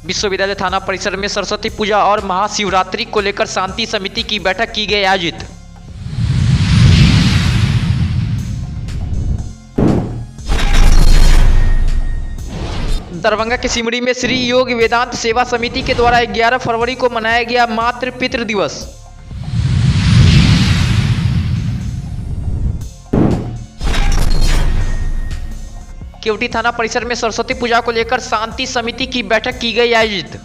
विश्वविद्यालय थाना परिसर में सरस्वती पूजा और महाशिवरात्रि को लेकर शांति समिति की बैठक की गई आयोजित। दरभंगा के सिमरी में श्री योग वेदांत सेवा समिति के द्वारा 11 फरवरी को मनाया गया मातृ पितृ दिवस। केवटी थाना परिसर में सरस्वती पूजा को लेकर शांति समिति की बैठक की गई आयोजित।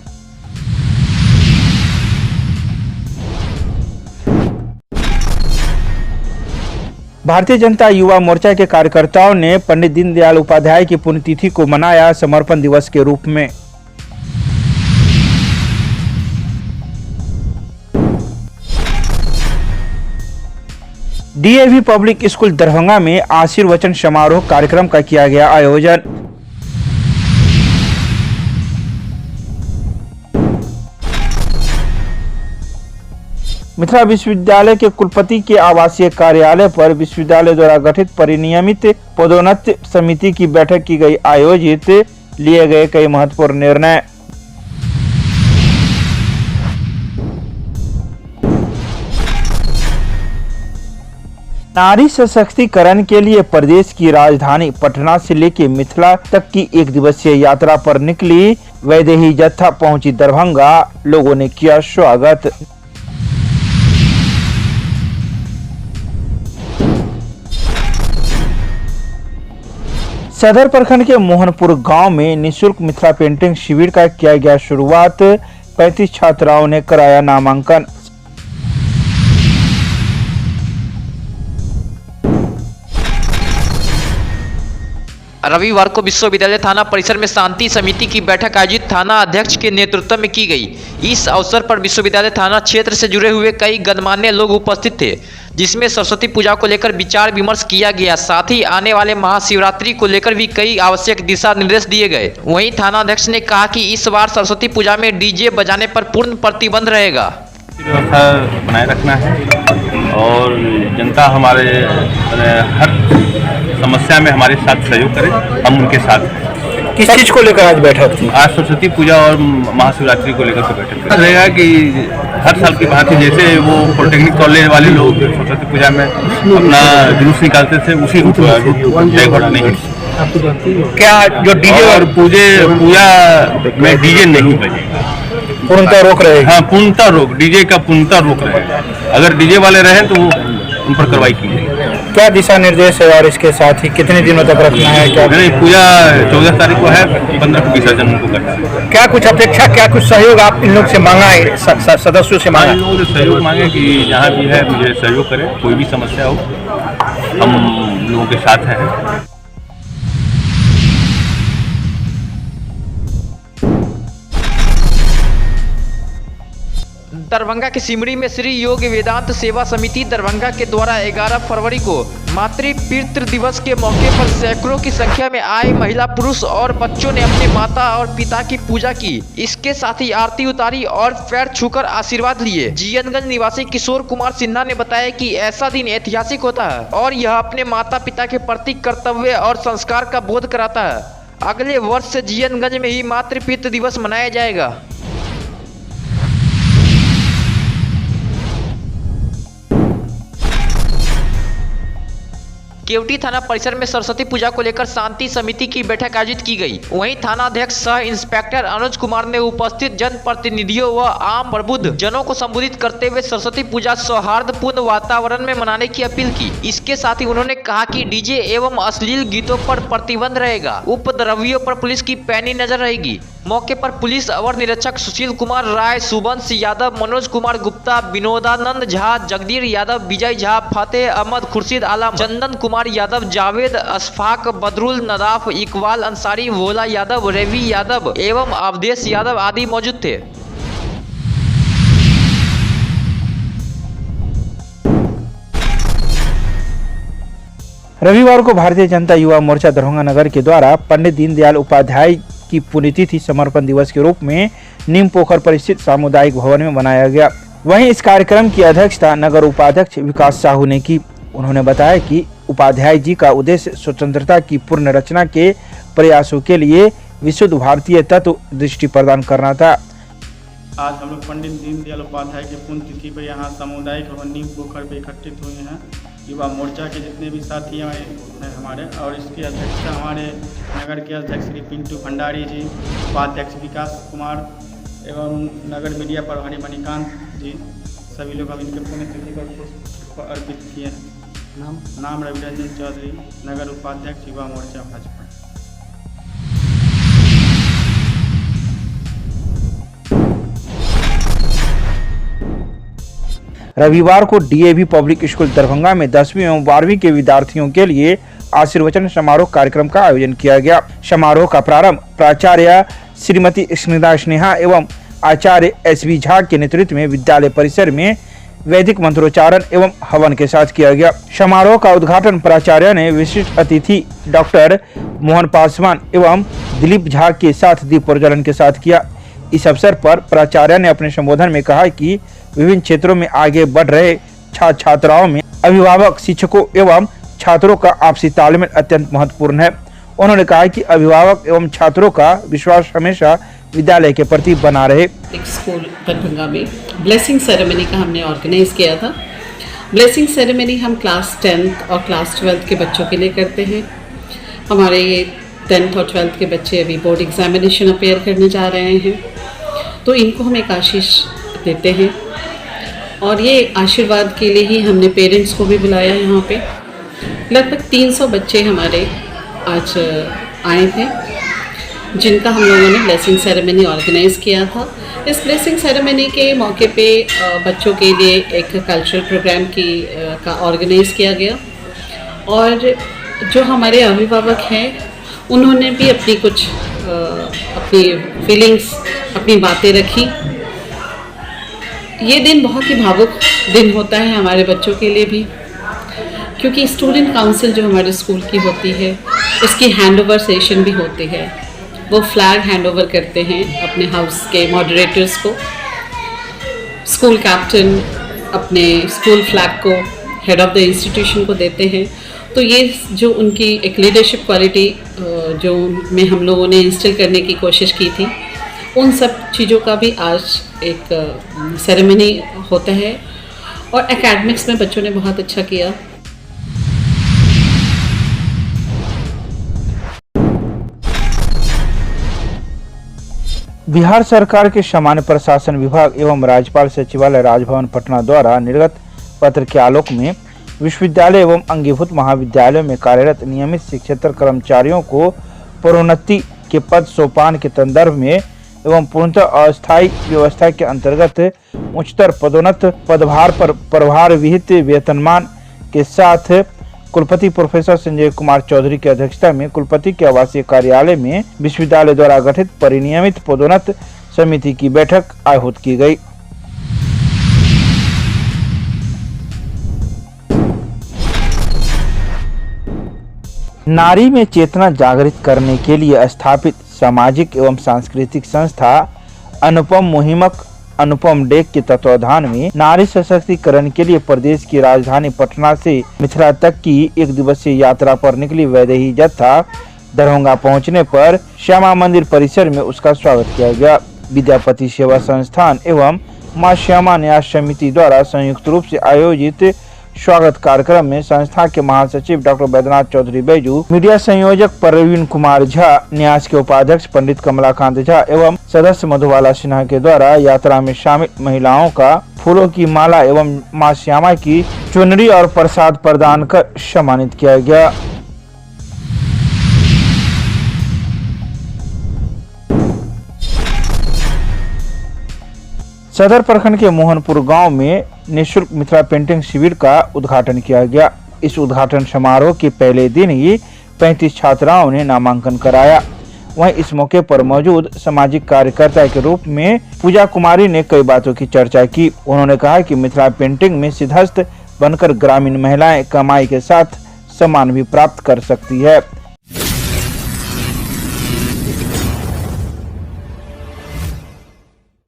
भारतीय जनता युवा मोर्चा के कार्यकर्ताओं ने पंडित दीनदयाल उपाध्याय की पुण्यतिथि को मनाया समर्पण दिवस के रूप में। डीएवी पब्लिक स्कूल दरभंगा में आशीर्वचन समारोह कार्यक्रम का किया गया आयोजन। मिथिला विश्वविद्यालय के कुलपति के आवासीय कार्यालय पर विश्वविद्यालय द्वारा गठित परिनियमित पदोन्नति समिति की बैठक की गई आयोजित, लिए गए कई महत्वपूर्ण निर्णय। नारी सशक्तिकरण के लिए प्रदेश की राजधानी पटना से लेकर मिथिला तक की एक दिवसीय यात्रा पर निकली वैदेही जत्था पहुंची दरभंगा, लोगों ने किया स्वागत। सदर प्रखंड के मोहनपुर गांव में निःशुल्क मिथिला पेंटिंग शिविर का किया गया शुरुआत, 35 छात्राओं ने कराया नामांकन। रविवार को विश्वविद्यालय थाना परिसर में शांति समिति की बैठक आयोजित थाना अध्यक्ष के नेतृत्व में की गई। इस अवसर पर विश्वविद्यालय थाना क्षेत्र से जुड़े हुए कई गणमान्य लोग उपस्थित थे, जिसमें सरस्वती पूजा को लेकर विचार विमर्श किया गया। साथ ही आने वाले महाशिवरात्रि को लेकर भी कई आवश्यक दिशा निर्देश दिए गए। वहीं थाना अध्यक्ष ने कहा कि इस बार सरस्वती पूजा में डीजे बजाने पर पूर्ण प्रतिबंध रहेगा। व्यवस्था बनाए रखना है और जनता हमारे हर समस्या में हमारे साथ सहयोग करे, हम उनके साथ हैं। किस चीज को लेकर आज बैठक थी? आज सरस्वती पूजा और महाशिवरात्रि को लेकर बैठक रहेगा कि हर साल की भांति जैसे वो पॉलिटेक्निक कॉलेज वाले लोग सरस्वती पूजा में अपना जुलूस निकालते थे, उसी रूट नहीं। क्या जो डीजे और पूजा में डीजे नहीं बजेगा, पूर्णतः रोक रहे? हाँ, पूर्णतः रोक, डीजे का पूर्णतः रोक रहेगा। अगर डीजे वाले रहें तो उन पर कार्रवाई की जाएगी। क्या दिशा निर्देश है और इसके साथ ही कितने दिनों तक रखना है? क्या नहीं, पूजा 14 तारीख को है, 15 को विसर्जन उनको करना है। क्या कुछ अपेक्षा, क्या कुछ सहयोग आप इन लोग से मांगा है, सदस्यों से मांगा? इन लोगों से सहयोग मांगे कि जहाँ भी है मुझे सहयोग करें, कोई भी समस्या हो हम लोगों के साथ हैं। दरभंगा के सिमरी में श्री योग वेदांत सेवा समिति दरभंगा के द्वारा 11 फरवरी को मातृ पितृ दिवस के मौके पर सैकड़ों की संख्या में आए महिला, पुरुष और बच्चों ने अपने माता और पिता की पूजा की। इसके साथ ही आरती उतारी और पैर छूकर आशीर्वाद लिए। जीएनगंज निवासी किशोर कुमार सिन्हा ने बताया कि ऐसा दिन ऐतिहासिक होता है और यह अपने माता पिता के प्रति कर्तव्य और संस्कार का बोध कराता है। अगले वर्ष से जीएनगंज में ही मातृ पितृ दिवस मनाया जाएगा। केवटी थाना परिसर में सरस्वती पूजा को लेकर शांति समिति की बैठक आयोजित की गई। वहीं थाना अध्यक्ष सह इंस्पेक्टर अनुज कुमार ने उपस्थित जनप्रतिनिधियों व आम प्रबुद्ध जनों को संबोधित करते हुए सरस्वती पूजा सौहार्दपूर्ण वातावरण में मनाने की अपील की। इसके साथ ही उन्होंने कहा कि डीजे एवं अश्लील गीतों पर प्रतिबंध रहेगा। उपद्रवियों पर पुलिस की पैनी नजर रहेगी। मौके पर पुलिस अवर निरीक्षक सुशील कुमार राय, सुबंश यादव, मनोज कुमार गुप्ता, विनोदानंद झा, जगदीर यादव, विजय झा, फतेह अहमद, खुर्शीद आलम, चंदन कुमार यादव, जावेद अशफाक, बदरुल नदाफ, इकबाल अंसारी, भोला यादव, रवि यादव एवं अवधेश यादव आदि मौजूद थे। रविवार को भारतीय जनता युवा मोर्चा दरभंगा नगर के द्वारा पंडित दीनदयाल उपाध्याय की पुण्यतिथि समर्पण दिवस के रूप में नीम पोखर पर स्थित सामुदायिक भवन में मनाया गया। वहीं इस कार्यक्रम की अध्यक्षता नगर उपाध्यक्ष विकास साहू ने की। उन्होंने बताया कि उपाध्याय जी का उद्देश्य स्वतंत्रता की पूर्ण रचना के प्रयासों के लिए विशुद्ध भारतीय तत्व दृष्टि प्रदान करना था। आज हम लोग पंडित दीनदयाल उपाध्याय के पुण्यतिथि पर यहाँ सामुदायिक भवन नीम पोखर पे एकत्रित हुए हैं। युवा मोर्चा के जितने भी साथी हैं हमारे, और इसकी अध्यक्षता हमारे नगर के अध्यक्ष श्री पिंटू भंडारी जी, उपाध्यक्ष विकास कुमार एवं नगर मीडिया प्रभारी मणिकांत जी, सभी लोग हम इनके पुण्यतिथि पर पुष्प अर्पित किए हैं। नाम रविरंजन चौधरी, नगर उपाध्यक्ष युवा मोर्चा भाजपा। रविवार को डीएवी पब्लिक स्कूल दरभंगा में 10वीं एवं 12वीं के विद्यार्थियों के लिए आशीर्वचन समारोह कार्यक्रम का आयोजन किया गया। समारोह का प्रारंभ प्राचार्य श्रीमती स्निग्धा स्नेहा एवं आचार्य एसबी झा के नेतृत्व में विद्यालय परिसर में वैदिक मंत्रोच्चारण एवं हवन के साथ किया गया। समारोह का उद्घाटन प्राचार्य ने विशिष्ट अतिथि डॉक्टर मोहन पासवान एवं दिलीप झा के साथ दीप प्रज्वलन के साथ किया। इस अवसर पर प्राचार्य ने अपने संबोधन में कहा कि विभिन्न क्षेत्रों में आगे बढ़ रहे छात्राओं में अभिभावक, शिक्षकों एवं छात्रों का आपसी तालमेल अत्यंत महत्वपूर्ण है। उन्होंने कहा कि अभिभावक एवं छात्रों का विश्वास हमेशा विद्यालय के प्रति बना रहे। एक स्कूल दरभंगा में ब्लेसिंग सेरेमनी का हमने ऑर्गेनाइज किया था। ब्लेसिंग सेरेमनी हम क्लास 10th और क्लास 12th के बच्चों के लिए करते हैं। हमारे ये 10th और 12th के बच्चे अभी बोर्ड एग्जामिनेशन अपेयर करने जा रहे हैं, तो इनको हम एक आशीष देते हैं और ये आशीर्वाद के लिए ही हमने पेरेंट्स को भी बुलाया। यहाँ पे लगभग 300 बच्चे हमारे आज आए थे, जिनका हम लोगों ने ब्लेसिंग सेरेमनी ऑर्गेनाइज किया था। इस ब्लेसिंग सेरेमनी के मौके पे बच्चों के लिए एक कल्चरल प्रोग्राम का ऑर्गेनाइज किया गया और जो हमारे अभिभावक हैं उन्होंने भी अपनी कुछ अपनी फीलिंग्स, अपनी बातें रखी। ये दिन बहुत ही भावुक दिन होता है हमारे बच्चों के लिए भी, क्योंकि स्टूडेंट काउंसिल जो हमारे स्कूल की होती है उसकी हैंडओवर सेशन भी होती है। वो फ्लैग हैंडओवर करते हैं अपने हाउस के मॉडरेटर्स को। स्कूल कैप्टन अपने स्कूल फ्लैग को हेड ऑफ़ द इंस्टीट्यूशन को देते हैं। तो ये जो उनकी एक लीडरशिप क्वालिटी जो में हम लोगों ने इंस्टिल करने की कोशिश की थी, उन सब चीज़ों का भी आज एक सेरेमनी होता है और एकेडमिक्स में बच्चों ने बहुत अच्छा किया। बिहार सरकार के सामान्य प्रशासन विभाग एवं राज्यपाल सचिवालय राजभवन पटना द्वारा निर्गत पत्र के आलोक में विश्वविद्यालय एवं अंगीभूत महाविद्यालयों में कार्यरत नियमित शिक्षेतर कर्मचारियों को प्रोन्नति के पद सोपान के संदर्भ में एवं पूर्णतः अस्थायी व्यवस्था के अंतर्गत उच्चतर पदोन्नत पदभार पर प्रभार विहित वेतनमान के साथ कुलपति प्रोफेसर संजय कुमार चौधरी की अध्यक्षता में कुलपति के आवासीय कार्यालय में विश्वविद्यालय द्वारा गठित परिनियमित पदोन्नत समिति की बैठक आयोजित की गई। नारी में चेतना जागृत करने के लिए स्थापित सामाजिक एवं सांस्कृतिक संस्था अनुपम मुहिमक अनुपम डेक के तत्वाधान में नारी सशक्तिकरण के लिए प्रदेश की राजधानी पटना से मिथिला तक की एक दिवसीय यात्रा पर निकली वैदेही जत्था दरभंगा पहुंचने पर श्यामा मंदिर परिसर में उसका स्वागत किया गया। विद्यापति सेवा संस्थान एवं मां श्यामा न्यास समिति द्वारा संयुक्त रूप से आयोजित स्वागत कार्यक्रम में संस्था के महासचिव डॉक्टर वैद्यनाथ चौधरी बैजू, मीडिया संयोजक प्रवीण कुमार झा, न्यास के उपाध्यक्ष पंडित कमलाकांत झा एवं सदस्य मधुबाला सिन्हा के द्वारा यात्रा में शामिल महिलाओं का फूलों की माला एवं मां श्यामा की चुनरी और प्रसाद प्रदान कर सम्मानित किया गया। सदर प्रखंड के मोहनपुर गांव में निःशुल्क मिथिला पेंटिंग शिविर का उद्घाटन किया गया। इस उद्घाटन समारोह के पहले दिन ही 35 छात्राओं ने नामांकन कराया। वहीं इस मौके पर मौजूद सामाजिक कार्यकर्ता के रूप में पूजा कुमारी ने कई बातों की चर्चा की। उन्होंने कहा कि मिथिला पेंटिंग में सिद्धहस्त बनकर ग्रामीण महिलाएं कमाई के साथ सम्मान भी प्राप्त कर सकती है।